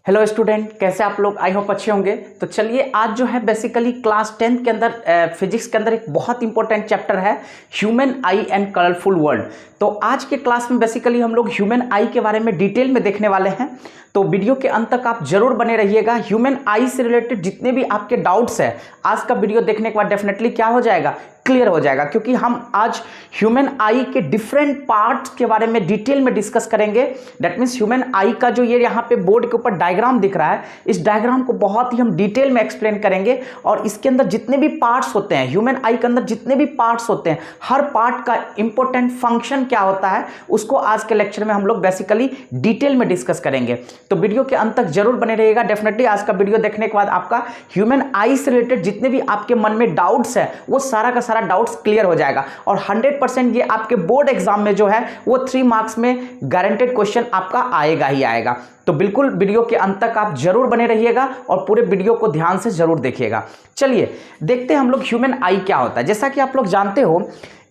Hello student, कैसे आप लोग? आई होप अच्छे होंगे। तो चलिए, आज जो है बेसिकली क्लास 10th के अंदर फिजिक्स के अंदर एक बहुत इंपॉर्टेंट चैप्टर है human I and colourful world. तो आज के क्लास में बेसिकली हम लोग ह्यूमन आई के बारे में डिटेल में देखने वाले हैं। तो वीडियो के अंत तक आप जरूर बने रहिएगा। ह्यूमन आई से रिलेटेड जितने भी आपके डाउट्स हैं, आज का वीडियो देखने के बाद डेफिनेटली क्या हो जाएगा, क्लियर हो जाएगा। क्योंकि हम आज ह्यूमन आई के डिफरेंट पार्ट्स के बारे में डिटेल में डिस्कस करेंगे। दैट मीन्स ह्यूमन आई का जो ये यहाँ पे बोर्ड के ऊपर डायग्राम दिख रहा है, इस डायग्राम को बहुत ही हम डिटेल में एक्सप्लेन करेंगे। और इसके अंदर जितने भी पार्ट्स होते हैं, ह्यूमन आई के अंदर जितने भी पार्ट्स होते हैं, हर पार्ट का इंपॉर्टेंट फंक्शन क्या होता है, उसको आज के लेक्चर में हम लोग बेसिकली डिटेल में डिस्कस करेंगे। तो वीडियो के अंत तक जरूर बने रहिएगा। डेफिनेटली आज का वीडियो देखने के बाद आपका ह्यूमन आई से रिलेटेड जितने भी आपके मन में डाउट्स है, वो सारा का सारा डाउट्स क्लियर हो जाएगा। और 100% ये आपके बोर्ड एग्जाम में जो है वो 3 मार्क्स में गारंटेड क्वेश्चन आपका आएगा ही आएगा। तो बिल्कुल वीडियो के अंत तक आप जरूर बने रहिएगा और पूरे वीडियो को ध्यान से जरूर देखिएगा। चलिए देखते हैं हम लोग ह्यूमन आई क्या होता है। जैसा कि आप लोग जानते हो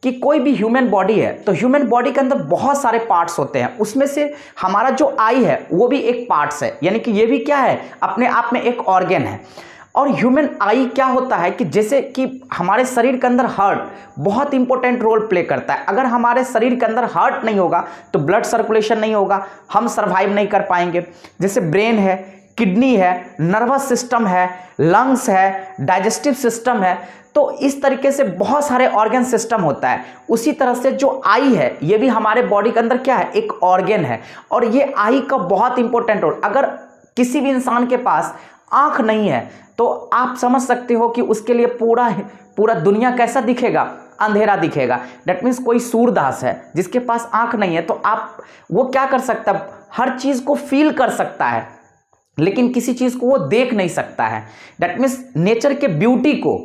कि कोई भी ह्यूमन बॉडी है, तो ह्यूमन बॉडी के अंदर बहुत सारे पार्ट्स होते हैं। उसमें से हमारा जो आई है वो भी एक पार्ट्स है, यानी कि ये भी क्या है, अपने आप में एक ऑर्गन है। और ह्यूमन आई क्या होता है कि जैसे कि हमारे शरीर के अंदर हार्ट बहुत इंपॉर्टेंट रोल प्ले करता है। अगर हमारे शरीर के अंदर हार्ट नहीं होगा तो ब्लड सर्कुलेशन नहीं होगा, हम सर्वाइव नहीं कर पाएंगे। जैसे ब्रेन है, किडनी है, नर्वस सिस्टम है, लंग्स है, डाइजेस्टिव सिस्टम है, तो इस तरीके से बहुत सारे ऑर्गन सिस्टम होता है। उसी तरह से जो आई है, ये भी हमारे बॉडी के अंदर क्या है, एक ऑर्गन है। और ये आई का बहुत इंपॉर्टेंट रोल, अगर किसी भी इंसान के पास आंख नहीं है तो आप समझ सकते हो कि उसके लिए पूरा दुनिया कैसा दिखेगा, अंधेरा दिखेगा। दैट मीन्स कोई सूरदास है जिसके पास आंख नहीं है, तो आप वो क्या कर सकता है, हर चीज को फील कर सकता है लेकिन किसी चीज को वो देख नहीं सकता है। दैट मीन्स नेचर के ब्यूटी को,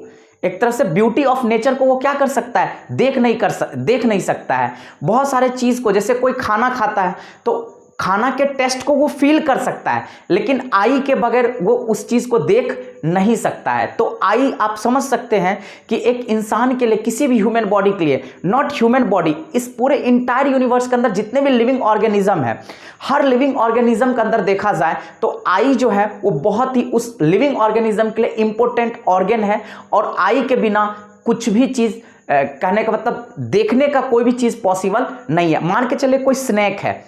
एक तरह से ब्यूटी ऑफ नेचर को वो क्या कर सकता है, देख नहीं सकता है। बहुत सारे चीज को, जैसे कोई खाना खाता है तो खाना के टेस्ट को वो फील कर सकता है, लेकिन आई के बगैर वो उस चीज को देख नहीं सकता है। तो आई आप समझ सकते हैं कि एक इंसान के लिए, किसी भी ह्यूमन बॉडी के लिए, नॉट ह्यूमन बॉडी, इस पूरे इंटायर यूनिवर्स के अंदर जितने भी लिविंग ऑर्गेनिज्म है, हर लिविंग ऑर्गेनिज्म के अंदर देखा जाए तो आई जो है वो बहुत ही उस लिविंग ऑर्गेनिज्म के लिए इंपॉर्टेंट ऑर्गन है। और आई के बिना कुछ भी चीज, कहने का मतलब देखने का कोई भी चीज पॉसिबल नहीं है। मान के चलिए कोई स्नेक है,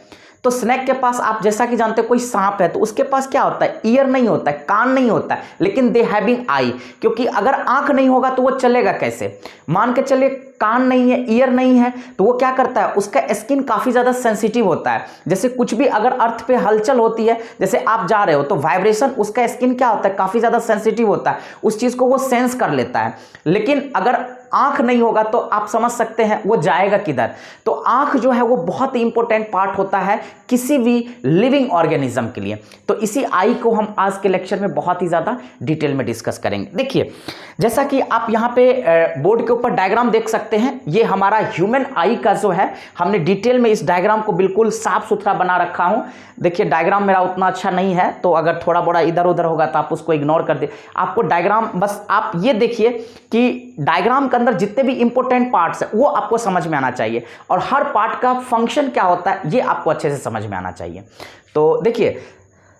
तो स्नेक के पास, आप जैसा कि जानते हो, कोई सांप है तो उसके पास क्या होता है, ईयर नहीं होता है, कान नहीं होता है, लेकिन दे हैविंग आई। क्योंकि अगर आंख नहीं होगा तो वो चलेगा कैसे। मान के चलिए कान नहीं है, ईयर नहीं है, तो वो क्या करता है, उसका स्किन काफी ज्यादा सेंसिटिव होता है। जैसे कुछ भी अगर अर्थ पे हलचल होती है, जैसे आप जा रहे हो तो वाइब्रेशन, उसका स्किन क्या होता है, काफी ज्यादा सेंसिटिव होता है, उस चीज को वो सेंस कर लेता है। लेकिन अगर आंख नहीं होगा तो आप समझ सकते हैं वो जाएगा किधर। तो आंख जो है वो बहुत ही इंपॉर्टेंट पार्ट होता है किसी भी लिविंग ऑर्गेनिज्म के लिए। तो इसी आई को हम आज के लेक्चर में बहुत ही ज्यादा डिटेल में डिस्कस करेंगे। देखिए, जैसा कि आप यहाँ पे बोर्ड के ऊपर डायग्राम देख सकते हैं, ये हमारा ह्यूमन आई का जो है, हमने डिटेल में इस डायग्राम को बिल्कुल साफ सुथरा बना रखा हूं। देखिए, डायग्राम मेरा उतना अच्छा नहीं है, तो अगर थोड़ा बड़ा इधर उधर होगा तो आप उसको इग्नोर कर दे। आपको डायग्राम, बस आप ये देखिए कि डायग्राम के अंदर जितने भी इंपॉर्टेंट पार्ट्स है वो आपको समझ में आना चाहिए, और हर पार्ट का फंक्शन क्या होता है ये आपको अच्छे से समझ में आना चाहिए। तो देखिए,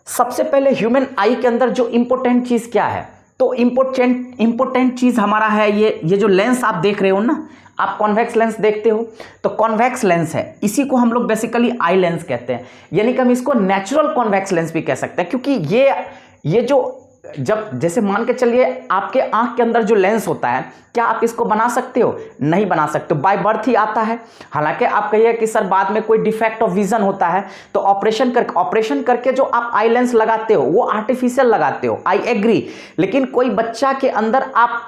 सबसे पहले ह्यूमन आई के अंदर जो इंपॉर्टेंट चीज क्या है, तो इंपॉर्टेंट चीज हमारा है ये जो लेंस आप देख रहे हो ना, आप कॉन्वेक्स लेंस देखते हो, तो कॉन्वेक्स लेंस है, इसी को हम लोग बेसिकली आई लेंस कहते हैं। यानी कि हम इसको नेचुरल कॉन्वेक्स लेंस भी कह सकते हैं, क्योंकि ये जो, जब जैसे मान के चलिए आपके आंख के अंदर जो लेंस होता है, क्या आप इसको बना सकते हो? नहीं बना सकते, बाय बर्थ ही आता है। हालांकि आप कहिए कि सर बाद में कोई डिफेक्ट ऑफ विजन होता है तो ऑपरेशन करके जो आप आई लेंस लगाते हो वो आर्टिफिशियल लगाते हो, आई एग्री। लेकिन कोई बच्चा के अंदर आप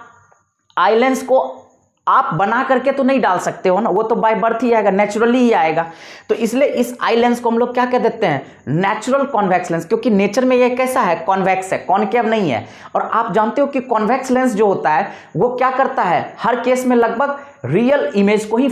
आई लेंस को आप बना करके तो नहीं डाल सकते हो ना, वो तो बाय बर्थ ही आएगा, नेचुरली ही आएगा। तो इसलिए इस आई लेंस को हम लोग क्या कह देते हैं, नेचुरल कॉन्वेक्स लेंस, क्योंकि नेचर में ये कैसा है, कॉन्वेक्स है, कॉनकेव नहीं है। और आप जानते हो कि कॉन्वेक्स लेंस जो होता है वो क्या करता है, हर केस में लगभग रियल इमेज को ही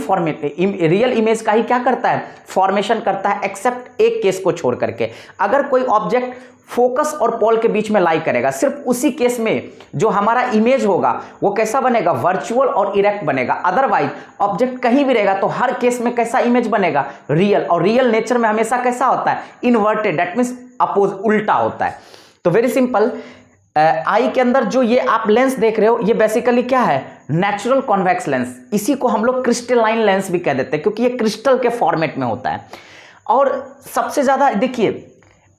रियल इमेज का ही क्या करता है, फॉर्मेशन करता है, एक्सेप्ट एक केस को छोड़ करके। अगर कोई ऑब्जेक्ट फोकस और पोल के बीच में लाई करेगा, सिर्फ उसी केस में जो हमारा इमेज होगा वो कैसा बनेगा, वर्चुअल और इरेक्ट बनेगा। अदरवाइज ऑब्जेक्ट कहीं भी रहेगा तो हर केस में कैसा इमेज बनेगा, रियल। और रियल नेचर में हमेशा कैसा होता है, इन्वर्टेड, दैट मीन्स अपोज, उल्टा होता है। तो वेरी सिंपल, आई के अंदर जो ये आप लेंस देख रहे हो ये बेसिकली क्या है, नेचुरल कॉन्वेक्स लेंस। इसी को हम लोग क्रिस्टलाइन लेंस भी कह देते हैं क्योंकि ये क्रिस्टल के फॉर्मेट में होता है। और सबसे ज्यादा देखिए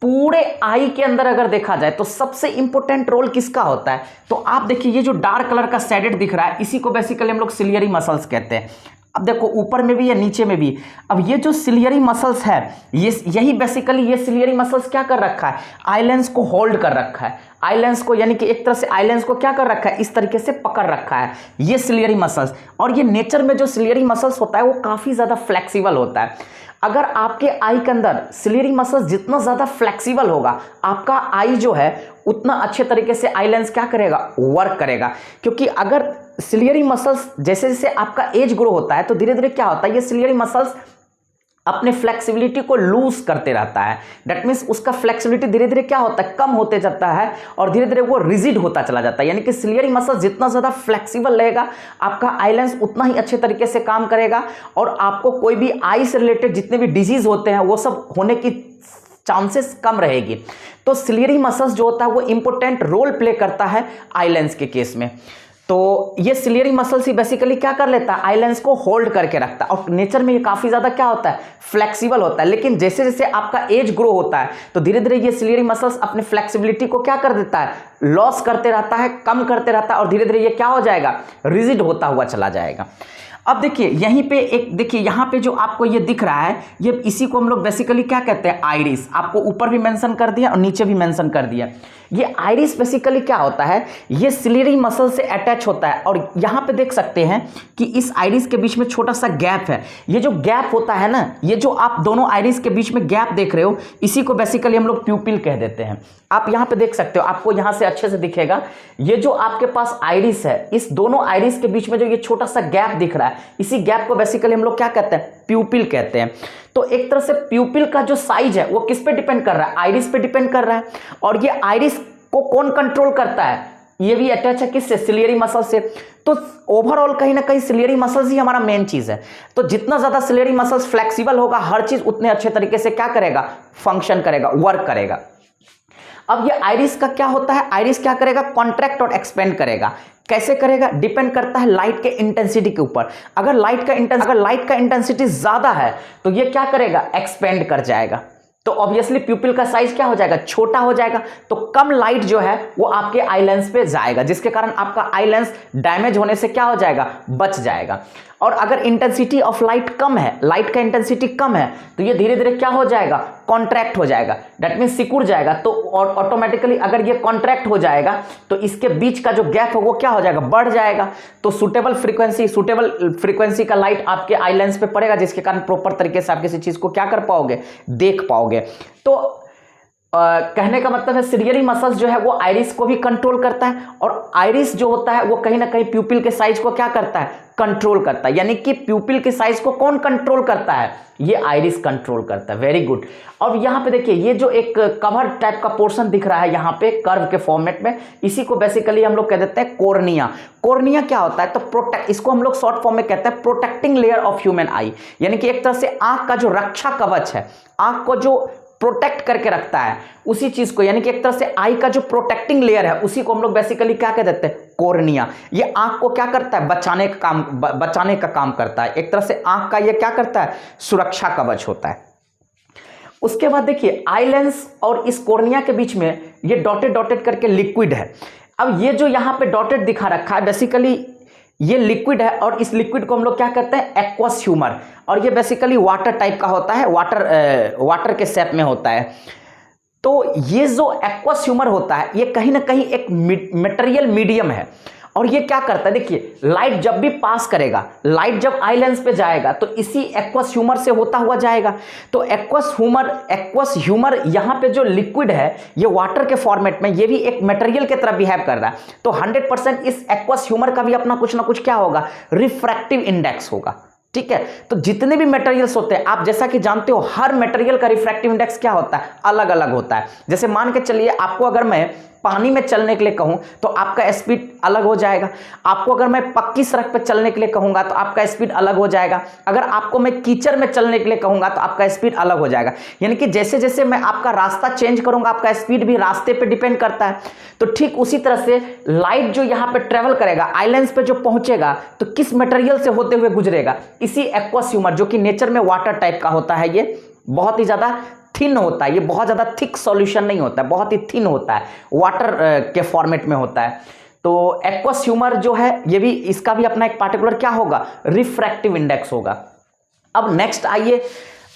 पूरे आई के अंदर अगर देखा जाए तो सबसे इंपॉर्टेंट रोल किसका होता है, तो आप देखिए ये जो डार्क कलर का शेडेड दिख रहा है इसी को बेसिकली हम लोग सिलियरी मसल्स कहते हैं। अब देखो ऊपर में भी या नीचे में भी, अब ये जो सिलियरी मसल्स है ये यही बेसिकली ये सिलियरी मसल्स क्या कर रखा है, आई लेंस को होल्ड कर रखा है, आई लेंस को यानी कि एक तरह से आई लेंस को क्या कर रखा है, इस तरीके से पकड़ रखा है ये सिलियरी मसल्स। और ये नेचर में जो सिलियरी मसल्स होता है वो काफी ज्यादा फ्लेक्सिबल होता है। अगर आपके आई के अंदर सिलियरी मसल्स जितना ज्यादा फ्लेक्सिबल होगा आपका आई जो है उतना अच्छे तरीके से आई लेंस क्या करेगा, वर्क करेगा। क्योंकि अगर सिलियरी मसल्स जैसे जैसे आपका एज ग्रो होता है तो धीरे धीरे क्या होता है, ये सिलियरी मसल्स अपने फ्लेक्सिबिलिटी को लूज करते रहता है। दैट मीन्स उसका फ्लेक्सिबिलिटी धीरे धीरे क्या होता है, कम होते जाता है और धीरे धीरे वो रिजिड होता चला जाता है। यानी कि सिलियरी मसल जितना ज़्यादा फ्लेक्सिबल रहेगा आपका आई लेंस उतना ही अच्छे तरीके से काम करेगा और आपको कोई भी आई से रिलेटेड जितने भी डिजीज होते हैं वो सब होने की चांसेस कम रहेगी। तो सिलियरी मसल्स जो होता है वो इंपॉर्टेंट रोल प्ले करता है आई लेंस के केस में। तो ये सिलियरी मसल्स ही बेसिकली क्या कर लेता है, आई लेंस को होल्ड करके रखता है। और नेचर में ये काफी ज्यादा क्या होता है, फ्लेक्सिबल होता है। लेकिन जैसे जैसे आपका एज ग्रो होता है तो धीरे धीरे ये सिलियरी मसल्स अपने फ्लेक्सिबिलिटी को क्या कर देता है, लॉस करते रहता है, कम करते रहता है और धीरे धीरे ये क्या हो जाएगा, रिजिड होता हुआ चला जाएगा। अब देखिए यहीं पे एक देखिए यहाँ पे जो आपको ये दिख रहा है ये इसी को हम लोग बेसिकली क्या कहते हैं, आइरिस। आपको ऊपर भी मेंशन कर दिया और नीचे भी मेंशन कर दिया। ये आइरिस बेसिकली क्या होता है, ये सिलियरी मसल से अटैच होता है और यहाँ पे देख सकते हैं कि इस आइरिस के बीच में छोटा सा गैप है। ये जो गैप होता है ना, ये जो आप दोनों आइरिस के बीच में गैप देख रहे हो इसी को बेसिकली हम लोग प्यूपिल कह देते हैं। आप यहाँ पे देख सकते हो, आपको यहाँ से अच्छे से दिखेगा, ये जो आपके पास आइरिस है इस दोनों आइरिस के बीच में जो ये छोटा सा गैप दिख रहा है इसी गैप को बेसिकली हम लोग क्या कहते हैं, प्यूपिल कहते हैं। तो एक तरह से प्यूपिल का जो साइज है वो किस पे डिपेंड कर रहा है, आइरिस पे डिपेंड कर रहा है। और ये आइरिस को कौन कंट्रोल करता है, ये भी अटैच है किससे, सिलियरी मसल से। तो ओवरऑल कहीं ना कहीं सिलियरी मसल्स ही हमारा मेन चीज है। तो जितना ज्यादा सिलियरी मसल्स फ्लेक्सिबल होगा हर चीज उतने अच्छे तरीके से क्या करेगा, फंक्शन करेगा, वर्क करेगा। अब ये आइरिस का क्या होता है, आइरिस क्या करेगा, कॉन्ट्रैक्ट और एक्सपेंड करेगा। कैसे करेगा, डिपेंड करता है लाइट के इंटेंसिटी के ऊपर। अगर लाइट का इंटेंसिटी ज्यादा है तो ये क्या करेगा, एक्सपेंड कर जाएगा। तो ऑब्वियसली प्यूपिल का साइज क्या हो जाएगा, छोटा हो जाएगा। तो कम लाइट जो है वो आपके आई लेंस पे जाएगा जिसके कारण आपका आई लेंस डैमेज होने से क्या हो जाएगा, बच जाएगा। और अगर इंटेंसिटी ऑफ लाइट कम है, लाइट का इंटेंसिटी कम है तो ये धीरे धीरे क्या हो जाएगा, कॉन्ट्रैक्ट हो जाएगा। दैट मीन्स सिकुड़ जाएगा। तो ऑटोमेटिकली अगर ये कॉन्ट्रैक्ट हो जाएगा तो इसके बीच का जो गैप है वो क्या हो जाएगा, बढ़ जाएगा। तो सुटेबल फ्रीक्वेंसी का लाइट आपके आई लेंस पे पड़ेगा जिसके कारण प्रॉपर तरीके से आप किसी चीज को क्या कर पाओगे, देख पाओगे। तो कहने का मतलब है सिलियरी मसल्स जो है वो आइरिस को भी कंट्रोल करता है और आइरिस जो होता है वो कहीं ना कहीं प्यूपिल के साइज को क्या करता है, कंट्रोल करता है। यानी कि प्यूपिल के साइज को कौन कंट्रोल करता है, ये आइरिस कंट्रोल करता है। Very good. और यहाँ पे देखिए ये जो एक कवर टाइप का पोर्शन दिख रहा है यहाँ पे कर्व के फॉर्मेट में, इसी को बेसिकली हम लोग कह देते हैं कॉर्निया। कॉर्निया क्या होता है, तो प्रोटेक्ट, इसको हम लोग शॉर्ट फॉर्म में कहते हैं प्रोटेक्टिंग लेयर ऑफ ह्यूमन आई। यानी कि एक तरह से आंख का जो रक्षा कवच है, आंख को जो प्रोटेक्ट करके रखता है उसी चीज को, यानी कि एक तरह से आई का जो प्रोटेक्टिंग लेयर है उसी को हम लोग बेसिकली क्या कह देते हैं, कॉर्निया। ये आंख को क्या करता है, बचाने का काम करता है। एक तरह से आंख का ये क्या करता है, सुरक्षा कवच होता है। उसके बाद देखिए आई लेंस और इस कॉर्निया के बीच में ये डॉटेड करके लिक्विड है। अब ये जो यहां पे डॉटेड दिखा रखा है बेसिकली ये लिक्विड है और इस लिक्विड को हम लोग क्या कहते हैं, एक्वस ह्यूमर। और ये बेसिकली वाटर टाइप का होता है, वाटर के शेप में होता है। तो ये जो एक्वस ह्यूमर होता है ये कहीं ना कहीं एक मटेरियल मीडियम है और ये क्या करता है, देखिए लाइट जब भी पास करेगा, लाइट जब आई लेंस पे जाएगा तो इसी एक्वस ह्यूमर से होता हुआ जाएगा। तो एक्वस ह्यूमर यहाँ पे जो लिक्विड है ये वाटर के फॉर्मेट में ये भी एक मटेरियल की तरह बिहेव कर रहा है। तो 100% इस एक्वस ह्यूमर का भी अपना कुछ ना कुछ क्या होगा, रिफ्रैक्टिव इंडेक्स होगा। ठीक है। तो जितने भी मटेरियल्स होते हैं आप जैसा कि जानते हो हर मटेरियल का रिफ्रैक्टिव इंडेक्स क्या होता है, अलग अलग होता है। जैसे मान के चलिए आपको अगर मैं पानी में चलने के लिए कहूं तो आपका स्पीड अलग हो जाएगा। आपको अगर मैं पक्की सड़क पर चलने के लिए कहूंगा तो आपका स्पीड अलग हो जाएगा। अगर आपको मैं कीचड़ में चलने के लिए कहूंगा तो आपका स्पीड अलग हो जाएगा। यानी कि जैसे जैसे मैं आपका रास्ता चेंज करूंगा आपका स्पीड भी रास्ते पे डिपेंड करता है। तो ठीक उसी तरह से लाइट जो यहां पे ट्रेवल करेगा, आइलैंड्स पे जो पहुंचेगा तो किस मटेरियल से होते हुए गुजरेगा, इसी एक्वस ह्यूमर जो कि नेचर में वाटर टाइप का होता है, ये बहुत ही ज्यादा थिन होता है, ये बहुत ज्यादा थिक सॉल्यूशन नहीं होता है, बहुत ही थिन होता है, वाटर के फॉर्मेट में होता है। तो एक्वस ह्यूमर जो है ये भी, इसका भी अपना एक पार्टिकुलर क्या होगा, रिफ्रैक्टिव इंडेक्स होगा। अब नेक्स्ट आइए,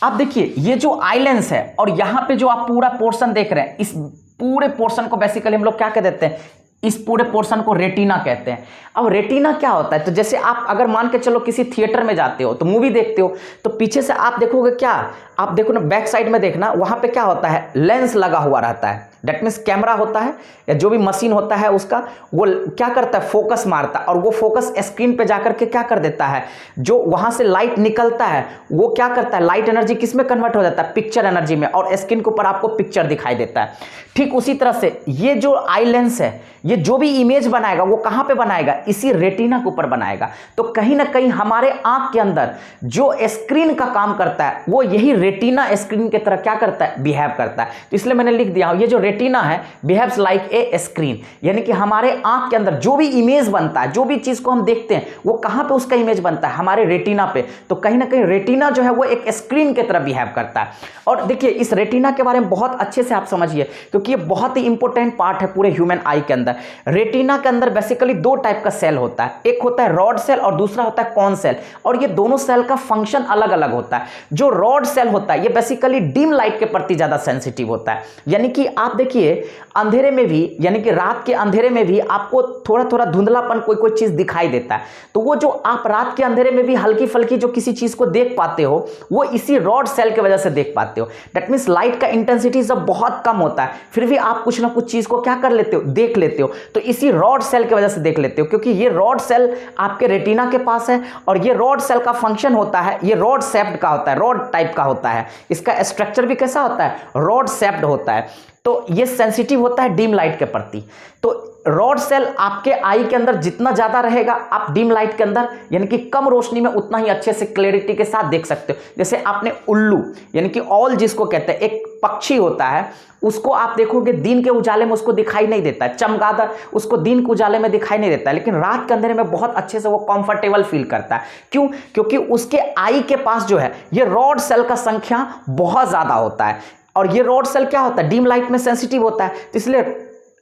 आप देखिए ये जो आइलैंड्स है और यहां पे जो आप पूरा पोर्शन देख रहे हैं, इस पूरे पोर्शन को बेसिकली हम लोग क्या कह देते हैं, इस पूरे पोर्शन को रेटिना कहते हैं। अब रेटिना क्या होता है, तो जैसे आप अगर मान के चलो किसी थिएटर में जाते हो तो मूवी देखते हो तो पीछे से आप देखोगे क्या, आप देखो ना बैक साइड में देखना, वहां पे क्या होता है, लेंस लगा हुआ रहता है। दैट मीन्स कैमरा होता है या जो भी मशीन होता है उसका, वो क्या करता है, फोकस मारता है और वो फोकस स्क्रीन पे जाकर के क्या कर देता है, जो वहां से लाइट निकलता है वो क्या करता है, लाइट एनर्जी किस में कन्वर्ट हो जाता है, पिक्चर एनर्जी में, और स्क्रीन के ऊपर आपको पिक्चर दिखाई देता है। ठीक उसी तरह से ये जो आई लेंस है, ये जो भी इमेज बनाएगा वो कहां पे बनाएगा, इसी रेटिना के ऊपर बनाएगा। तो कहीं ना कहीं हमारे आंख के अंदर जो स्क्रीन का काम करता है वो यही रेटिना स्क्रीन की तरह क्या करता है, बिहेव करता है। तो इसलिए मैंने लिख दिया ये जो रेटिना है बिहेव्स लाइक ए स्क्रीन, यानी कि हमारे आंख के अंदर जो भी इमेज बनता है, जो भी चीज को हम देखते हैं वो कहां पे उसका इमेज बनता है, हमारे रेटिना पे। तो कहीं ना कहीं रेटिना जो है वो एक स्क्रीन की तरह बिहेव करता है। और देखिए इस रेटिना के बारे में बहुत अच्छे से आप समझिए, क्योंकि ये बहुत ही इंपॉर्टेंट पार्ट है पूरे ह्यूमन आई के अंदर। रेटिना के अंदर बेसिकली दो टाइप का सेल होता है, एक होता है रॉड सेल और दूसरा होता है कॉन सेल, और ये दोनों सेल का फंक्शन अलग अलग होता है। जो रॉड सेल होता है ये बेसिकली डिम लाइट के प्रति ज्यादा सेंसिटिव होता है, यानी कि आप देखिए अंधेरे में भी, यानी कि रात के अंधेरे में भी आपको थोड़ा थोड़ा धुंधलापन कोई कोई चीज दिखाई देता है, तो वो जो आप रात के अंधेरे में भी हल्की फल्की जो किसी चीज को देख पाते हो वो इसी रॉड सेल की वजह से देख पाते हो। दैट मींस लाइट का इंटेंसिटी जब बहुत कम होता है फिर भी आप कुछ ना कुछ चीज को क्या कर लेते हो, देख लेते हो, तो इसी रॉड सेल की वजह से देख लेते हो, क्योंकि ये रॉड सेल आपके रेटिना के पास है और ये रॉड सेल का फंक्शन होता है, ये रॉड शेप्ड का होता है, रॉड टाइप का होता है, इसका स्ट्रक्चर भी कैसा होता है, रॉड शेप्ड होता है। तो ये सेंसिटिव होता है डिम लाइट के प्रति। तो रॉड सेल आपके आई के अंदर जितना ज्यादा रहेगा आप डिम लाइट के अंदर यानी कि कम रोशनी में उतना ही अच्छे से क्लैरिटी के साथ देख सकते हो। जैसे आपने उल्लू यानी कि ऑल जिसको कहते हैं, एक पक्षी होता है, उसको आप देखोगे दिन के उजाले में उसको दिखाई नहीं देता है, चमगादड़ उसको दिन के उजाले में दिखाई नहीं देता है, लेकिन रात के अंधेरे में बहुत अच्छे से वो कंफर्टेबल फील करता है। क्यों? क्योंकि उसके आई के पास जो है ये रॉड सेल का संख्या बहुत ज्यादा होता है, और ये रॉड सेल क्या होता है, डिम लाइट में सेंसिटिव होता है, तो इसलिए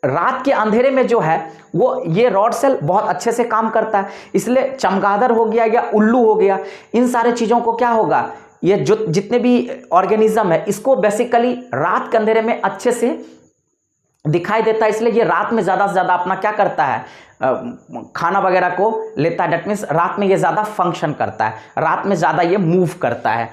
रात के अंधेरे में जो है वो ये रॉड सेल बहुत अच्छे से काम करता है। इसलिए चमगादड़ हो गया या उल्लू हो गया, इन सारे चीजों को क्या होगा, ये जो जितने भी ऑर्गेनिज्म है इसको बेसिकली रात के अंधेरे में अच्छे से दिखाई देता है, इसलिए ये रात में ज्यादा से ज्यादा अपना क्या करता है, खाना वगैरह को लेता है। दैट मीन्स रात में ये ज्यादा फंक्शन करता है, रात में ज्यादा ये मूव करता है।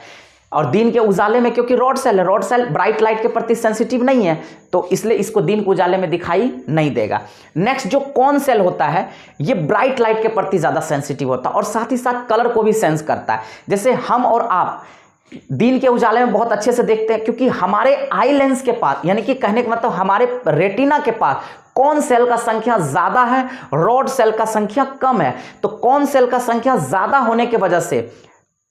और दिन के उजाले में क्योंकि रॉड सेल है, रॉड सेल ब्राइट लाइट के प्रति सेंसिटिव नहीं है, तो इसलिए इसको दिन के उजाले में दिखाई नहीं देगा। नेक्स्ट जो कॉन सेल होता है ये ब्राइट लाइट के प्रति ज्यादा सेंसिटिव होता है और साथ ही साथ कलर को भी सेंस करता है। जैसे हम और आप दिन के उजाले में बहुत अच्छे से देखते हैं, क्योंकि हमारे आई लेंस के पास, यानी कि कहने का मतलब हमारे रेटिना के पास कौन सेल का संख्या ज्यादा है, रॉड सेल का संख्या कम है। तो कौन सेल का संख्या ज्यादा होने की वजह से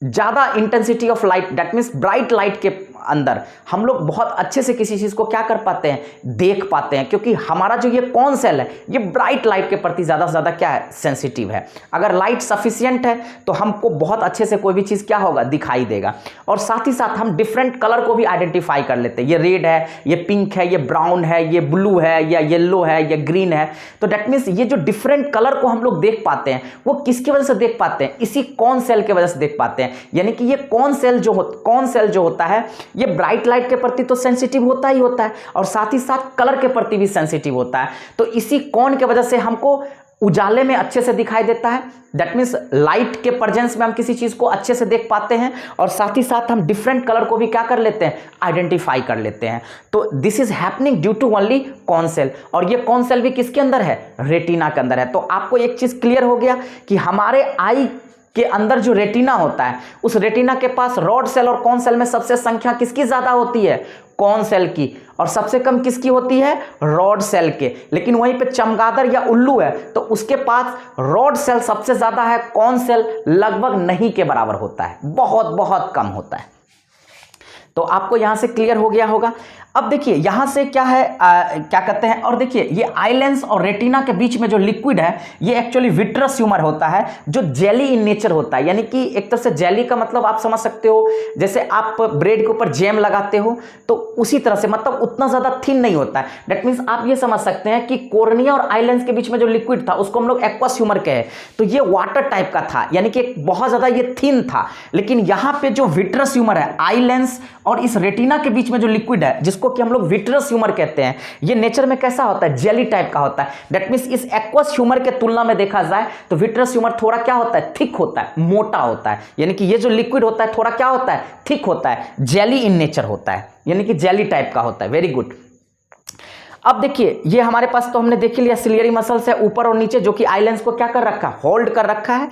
ज्यादा intensity of light, that means bright light के अंदर हम लोग बहुत अच्छे से किसी चीज को क्या कर पाते हैं, देख पाते हैं, क्योंकि हमारा जो ये कौन सेल है ये ब्राइट लाइट के प्रति ज्यादा से ज्यादा क्या है, सेंसिटिव है। अगर लाइट सफिशिएंट है तो हमको बहुत अच्छे से कोई भी चीज क्या होगा, दिखाई देगा। और साथ ही साथ हम डिफरेंट कलर को भी आइडेंटिफाई कर लेते हैं, ये रेड है, ये पिंक है, ये ब्राउन है, ये ब्लू है, या येलो है, या ग्रीन है। तो दैट मीन्स ये जो डिफरेंट कलर को हम लोग देख पाते हैं वो किसकी वजह से देख पाते हैं, इसी कौन सेल की वजह से देख पाते हैं। यानी कि ये कौन सेल जो होता है ये ब्राइट लाइट के प्रति तो सेंसिटिव होता ही होता है और साथ ही साथ कलर के प्रति भी सेंसिटिव होता है। तो इसी कौन के वजह से हमको उजाले में अच्छे से दिखाई देता है। दैट मीन्स लाइट के प्रेजेंस में हम किसी चीज को अच्छे से देख पाते हैं और साथ ही साथ हम डिफरेंट कलर को भी क्या कर लेते हैं, आइडेंटिफाई कर लेते हैं। तो this is happening due to only cone cell, और ये कौन सेल भी किसके अंदर है, रेटिना के अंदर है। तो आपको एक चीज क्लियर हो गया कि हमारे आई के अंदर जो रेटिना होता है उस रेटिना के पास रॉड सेल और कौन सेल में सबसे संख्या किसकी ज्यादा होती है, कौन सेल की, और सबसे कम किसकी होती है, रॉड सेल के। लेकिन वहीं पे चमगादड़ या उल्लू है तो उसके पास रॉड सेल सबसे ज्यादा है, कौन सेल लगभग नहीं के बराबर होता है, बहुत बहुत कम होता है। तो आपको यहां से क्लियर हो गया होगा। अब देखिए यहां से क्या है, क्या कहते हैं, और देखिए ये आई लेंस और रेटिना के बीच में जो लिक्विड है ये एक्चुअली विट्रस ह्यूमर होता है, जो जेली इन नेचर होता है। यानी कि एक तरह से जेली का मतलब आप समझ सकते हो, जैसे आप ब्रेड के ऊपर जैम लगाते हो तो उसी तरह से, मतलब उतना ज्यादा थिन नहीं होता है। दैट मीन्स आप ये समझ सकते हैं कि कॉर्निया और आई लेंस के बीच में जो लिक्विड था उसको हम लोग एक्वस ह्यूमर कहे, तो ये वाटर टाइप का था, यानी कि बहुत ज्यादा ये थिन था। लेकिन यहां पे जो विट्रस ह्यूमर है, आई लेंस और इस रेटिना के बीच में जो लिक्विड है जिसको कि हम लोग विट्रस ह्यूमर कहते हैं, ये नेचर में कैसा होता है, जेली टाइप का होता है। दैट मींस इस एक्वस ह्यूमर के तुलना में देखा जाए तो विट्रस ह्यूमर थोड़ा क्या होता है, थिक होता है, मोटा होता है। यानी कि ये जो लिक्विड होता है थोड़ा क्या होता है, थिक होता है, जेली इन नेचर होता है, यानी कि जेली टाइप का होता है। Very good. अब देखिए ये हमारे पास तो हमने देख लिया सिलियरी मसल्स है ऊपर और नीचे, जो कि आई लेंस को क्या कर रखा है, होल्ड कर रखा है।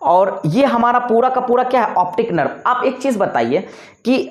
और ये हमारा पूरा का पूरा क्या है, ऑप्टिक नर्व। आप एक चीज बताइए कि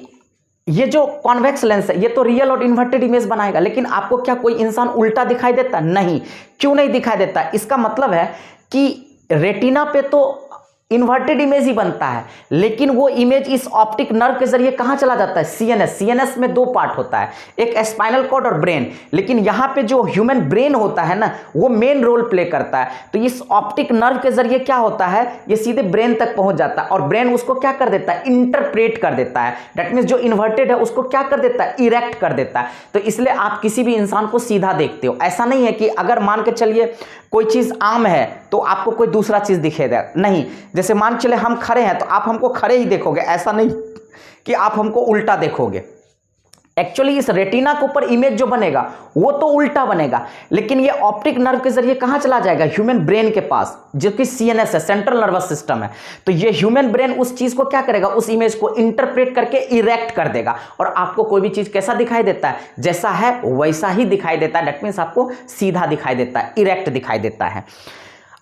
ये जो कॉन्वेक्स लेंस है ये तो रियल और इन्वर्टेड इमेज बनाएगा, लेकिन आपको क्या कोई इंसान उल्टा दिखाई देता? नहीं। क्यों नहीं दिखाई देता? इसका मतलब है कि रेटिना पे तो इन्वर्टेड इमेज ही बनता है, लेकिन वो इमेज इस ऑप्टिक नर्व के जरिए कहां चला जाता है, सीएनएस। सीएनएस में दो पार्ट होता है, एक स्पाइनल कॉर्ड और ब्रेन। लेकिन यहां पे जो ह्यूमन ब्रेन होता है ना, वो मेन रोल प्ले करता है। तो इस ऑप्टिक नर्व के जरिए क्या होता है, ये सीधे ब्रेन तक पहुंच जाता है और ब्रेन उसको क्या कर देता है, इंटरप्रेट कर देता है। दैट मींस जो इन्वर्टेड है उसको क्या कर देता है, इरेक्ट कर देता है। तो इसलिए आप किसी भी इंसान को सीधा देखते हो। ऐसा नहीं है कि अगर मान के चलिए कोई चीज आम है तो आपको कोई दूसरा चीज दिखेगा, नहीं। जैसे मान चले हम खड़े हैं तो आप हमको खड़े ही देखोगे, ऐसा नहीं कि आप हमको उल्टा देखोगे। एक्चुअली इस रेटिना के ऊपर इमेज जो बनेगा वो तो उल्टा बनेगा, लेकिन ये ऑप्टिक नर्व के जरिए कहां चला जाएगा, ह्यूमन ब्रेन के पास, जो कि सीएनएस है, सेंट्रल नर्वस सिस्टम है। तो ये ह्यूमन ब्रेन उस चीज को क्या करेगा, उस इमेज को इंटरप्रेट करके इरेक्ट कर देगा और आपको कोई भी चीज कैसा दिखाई देता है, जैसा है वैसा ही दिखाई देता है। दैट मींस आपको सीधा दिखाई देता है, इरेक्ट दिखाई देता है।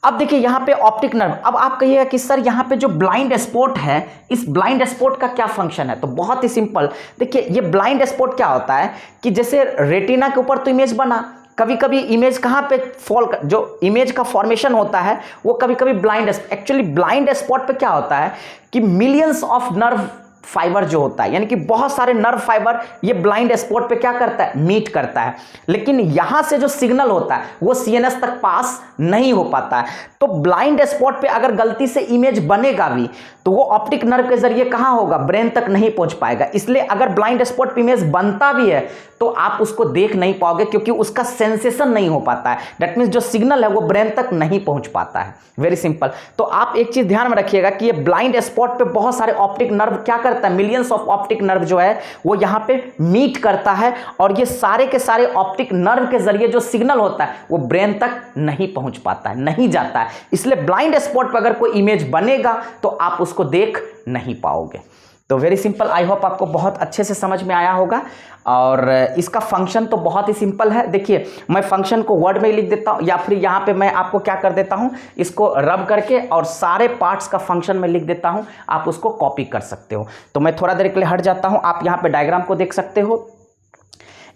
अब देखिए यहां पे ऑप्टिक नर्व। अब आप कहिएगा कि सर यहां पे जो ब्लाइंड स्पॉट है, इस ब्लाइंड स्पॉट का क्या फंक्शन है? तो बहुत ही सिंपल। देखिए ये ब्लाइंड स्पॉट क्या होता है कि जैसे रेटिना के ऊपर तो इमेज बना, कभी कभी इमेज कहां पे फॉल, जो इमेज का फॉर्मेशन होता है वो कभी कभी ब्लाइंड, एक्चुअली ब्लाइंड स्पॉट पे क्या होता है कि मिलियंस ऑफ नर्व फाइबर जो होता है, यानी कि बहुत सारे नर्व फाइबर ये ब्लाइंड स्पॉट पे क्या करता है, मीट करता है। लेकिन यहां से जो सिग्नल होता है वो सीएनएस तक पास नहीं हो पाता है। तो ब्लाइंड स्पॉट पे अगर गलती से इमेज बनेगा भी तो वो ऑप्टिक नर्व के जरिए कहां होगा, ब्रेन तक नहीं पहुंच पाएगा। इसलिए अगर ब्लाइंड स्पॉट पे इमेज बनता भी है तो आप उसको देख नहीं पाओगे, क्योंकि उसका सेंसेशन नहीं हो पाता है। दैट मींस जो सिग्नल है वो ब्रेन तक नहीं पहुंच पाता है। Very simple. तो आप एक चीज ध्यान में रखिएगा कि ये ब्लाइंड स्पॉट पे बहुत सारे ऑप्टिक नर्व क्या करता है, मिलियंस ऑफ ऑप्टिक नर्व जो है वो यहां पे मीट करता है और ये सारे के सारे ऑप्टिक नर्व के जरिए जो सिग्नल होता है वो ब्रेन तक नहीं पहुंच पाता है, नहीं जाता है। इसलिए ब्लाइंड स्पॉट पर अगर कोई इमेज बनेगा तो आप उसको देख नहीं पाओगे। तो वेरी सिंपल। आई होप आपको बहुत अच्छे से समझ में आया होगा। और इसका फंक्शन तो बहुत ही सिंपल है। देखिए मैं फंक्शन को वर्ड में ही लिख देता हूँ, या फिर यहाँ पे मैं आपको क्या कर देता हूँ, इसको रब करके और सारे पार्ट्स का फंक्शन में लिख देता हूँ, आप उसको कॉपी कर सकते हो। तो मैं थोड़ा देर के लिए हट जाता हूँ, आप यहाँ पे डायग्राम को देख सकते हो।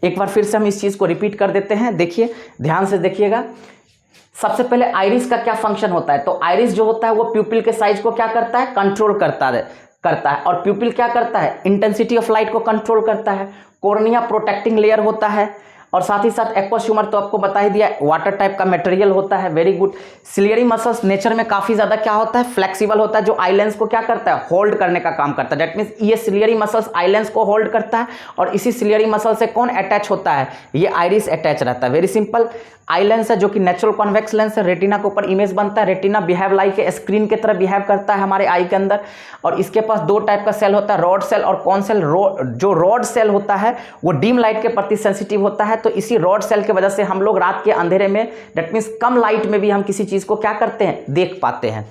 एक बार फिर से हम इस चीज़ को रिपीट कर देते हैं। देखिए ध्यान से देखिएगा। सबसे पहले आइरिस का क्या फंक्शन होता है, तो आइरिस जो होता है वो प्यूपिल के साइज को क्या करता है, कंट्रोल करता है। और प्यूपिल क्या करता है, इंटेंसिटी ऑफ लाइट को कंट्रोल करता है। कॉर्निया प्रोटेक्टिंग लेयर होता है और साथ ही साथ एक्वस ह्यूमर तो आपको बता ही दिया, वाटर टाइप का मटेरियल होता है। Very good. Ciliary muscles nature में काफी ज्यादा क्या होता है, फ्लेक्सिबल होता है, जो आई लेंस को क्या करता है, होल्ड करने का काम करता है। दैट मींस ये सिलियरी मसल्स आई लेंस को होल्ड करता है और इसी सिलियरी मसल से कौन अटैच होता है, ये आइरिस अटैच रहता है। Very simple. आई लेंस है जो कि नेचुरल कॉन्वेक्स लेंस है, रेटिना के ऊपर इमेज बनता है। Retina behave like a screen की तरह बिहेव करता है हमारे आई के अंदर। और इसके पास दो टाइप का सेल होता है, रॉड सेल और कौन सेल। जो रॉड सेल होता है वो डीम लाइट के प्रति सेंसिटिव होता है। तो इसी रॉड सेल की वजह से हम लोग रात के अंधेरे में, दैट मीन्स कम लाइट में भी हम किसी चीज को क्या करते हैं, देख पाते हैं।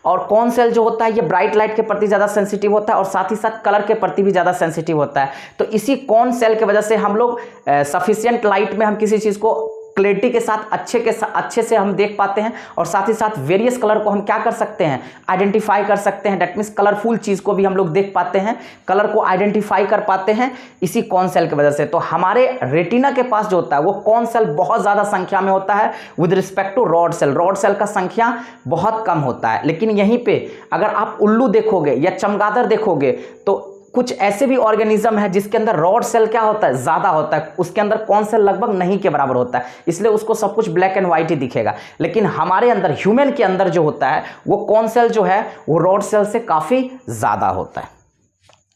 और कौन सेल जो होता है ये ब्राइट लाइट के प्रति ज़्यादा सेंसिटिव होता है और साथ ही साथ कलर के प्रति भी ज़्यादा सेंसिटिव होता है। तो इसी कौन सेल की वजह से हम लोग सफिशिएंट लाइट में हम किसी चीज़ को क्लैरिटी के साथ अच्छे से हम देख पाते हैं, और साथ ही साथ वेरियस कलर को हम क्या कर सकते हैं, आइडेंटिफाई कर सकते हैं। दैट मीन्स कलरफुल चीज को भी हम लोग देख पाते हैं, कलर को आइडेंटिफाई कर पाते हैं इसी कॉन सेल की वजह से। तो हमारे रेटिना के पास जो होता है वो कॉन सेल बहुत ज्यादा संख्या में होता है with respect to rod cell. Rod cell का संख्या बहुत कम होता है। लेकिन यहीं पे अगर आप उल्लू देखोगे या चमगादड़ देखोगे तो कुछ ऐसे भी ऑर्गेनिज्म है जिसके अंदर रॉड सेल क्या होता है, ज्यादा होता है, उसके अंदर कौन सेल लगभग नहीं के बराबर होता है, इसलिए उसको सब कुछ ब्लैक एंड व्हाइट ही दिखेगा। लेकिन हमारे अंदर ह्यूमन के अंदर जो होता है वो कौन सेल जो है वो रॉड सेल से काफी ज्यादा होता है।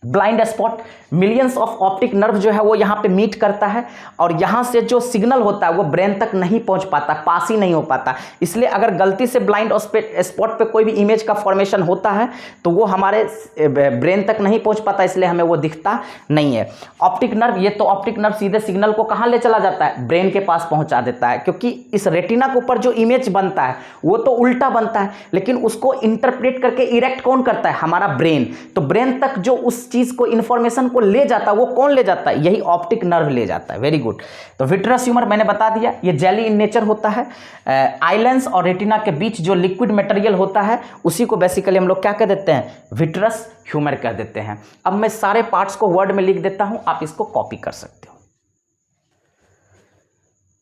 Blind spot, millions of optic nerve जो है वो यहाँ पे मीट करता है, और यहाँ से जो सिग्नल होता है वो ब्रेन तक नहीं पहुंच पाता, पास ही नहीं हो पाता। इसलिए अगर गलती से ब्लाइंड स्पॉट पे कोई भी इमेज का फॉर्मेशन होता है तो वो हमारे ब्रेन तक नहीं पहुंच पाता, इसलिए हमें वो दिखता नहीं है। ऑप्टिक नर्व, ये तो ऑप्टिक नर्व सीधे सिग्नल को कहाँ ले चला जाता है, ब्रेन के पास पहुंचा देता है, क्योंकि इस रेटिना के ऊपर जो इमेज बनता है वो तो उल्टा बनता है, लेकिन उसको इंटरप्रेट करके इरेक्ट कौन करता है, हमारा ब्रेन। तो ब्रेन तक जो उस चीज को, इंफॉर्मेशन को ले जाता है वो कौन ले जाता है, यही ऑप्टिक नर्व ले जाता है। Very good. तो विट्रस ह्यूमर मैंने बता दिया, ये जेली इन नेचर होता है। आइलेंस और रेटिना के बीच जो लिक्विड मटेरियल होता है उसी को बेसिकली हम लोग क्या कह देते हैं, विट्रस ह्यूमर कह देते हैं। अब मैं सारे पार्ट्स को वर्ड में लिख देता हूं, आप इसको कॉपी कर सकते हो।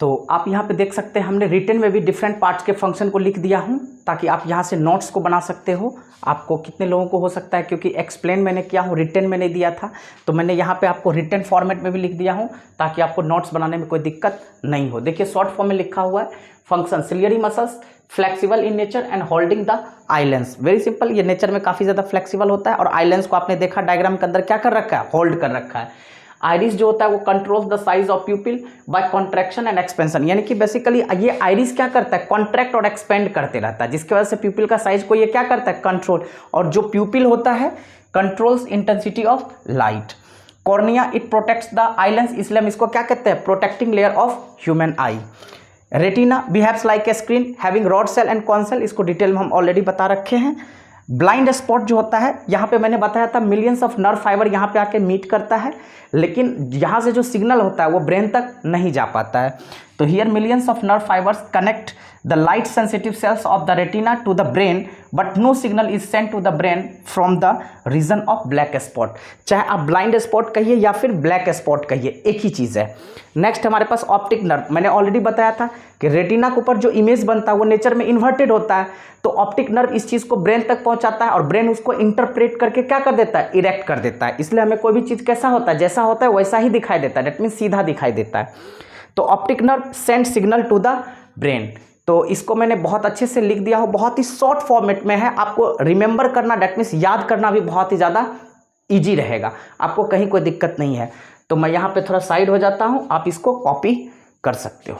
तो आप यहाँ पे देख सकते हैं हमने रिटन में भी डिफरेंट पार्ट्स के फंक्शन को लिख दिया हूँ, ताकि आप यहाँ से नोट्स को बना सकते हो। आपको कितने लोगों को हो सकता है, क्योंकि एक्सप्लेन मैंने किया हूँ, रिटन में नहीं दिया था, तो मैंने यहाँ पे आपको रिटन फॉर्मेट में भी लिख दिया हूँ ताकि आपको नोट्स बनाने में कोई दिक्कत नहीं हो। देखिए शॉर्ट फॉर्म में लिखा हुआ है, function ciliary muscles flexible in nature and holding the eye lens. Very simple, ये नेचर में काफ़ी ज़्यादा फ्लेक्सिबल होता है, और आई लेंस को आपने देखा डायग्राम के अंदर क्या कर रखा है, होल्ड कर रखा है। आइरिस जो होता है वो controls the size of pupil by contraction and expansion, यानी कि बेसिकली ये आइरिस क्या करता है, कॉन्ट्रैक्ट और एक्सपेंड करते रहता है, जिसकी वजह से प्यूपिल का साइज को ये क्या करता है, कंट्रोल। और जो प्यूपिल होता है controls intensity of light. Cornea, it protects the eye lens, इसलिए हम इसको क्या कहते हैं, protecting layer of human eye. Retina behaves like a screen having rod cell and cone cell, इसको डिटेल में हम ऑलरेडी बता रखे हैं। ब्लाइंड स्पॉट जो होता है, यहाँ पे मैंने बताया था मिलियंस ऑफ नर्व फाइबर यहाँ पे आके मीट करता है, लेकिन यहाँ से जो सिग्नल होता है वो ब्रेन तक नहीं जा पाता है। तो here millions of nerve fibres connect the light sensitive cells of the retina to the brain, but no signal is sent to the brain from the region of black spot. चाहे आप blind spot कहिए या फिर black spot कहिए, एक ही चीज़ है। Next हमारे पास optic nerve, मैंने ऑलरेडी बताया था कि रेटिना के ऊपर जो इमेज बनता है वो नेचर में इन्वर्टेड होता है, तो ऑप्टिक नर्व इस चीज़ को ब्रेन तक पहुंचाता है, और ब्रेन उसको इंटरप्रेट करके क्या कर देता है, इरेक्ट कर देता है। इसलिए हमें कोई भी चीज़ कैसा होता है, जैसा होता है वैसा ही दिखाई देता है, दैट मीन्स सीधा दिखाई देता है। तो optic nerve send signal to the brain. तो इसको मैंने बहुत अच्छे से लिख दिया हो, बहुत ही शॉर्ट फॉर्मेट में है, आपको रिमेंबर करना, दैट मीन्स याद करना भी बहुत ही ज़्यादा ईजी रहेगा, आपको कहीं कोई दिक्कत नहीं है। तो मैं यहाँ पे थोड़ा साइड हो जाता हूँ, आप इसको कॉपी कर सकते हो।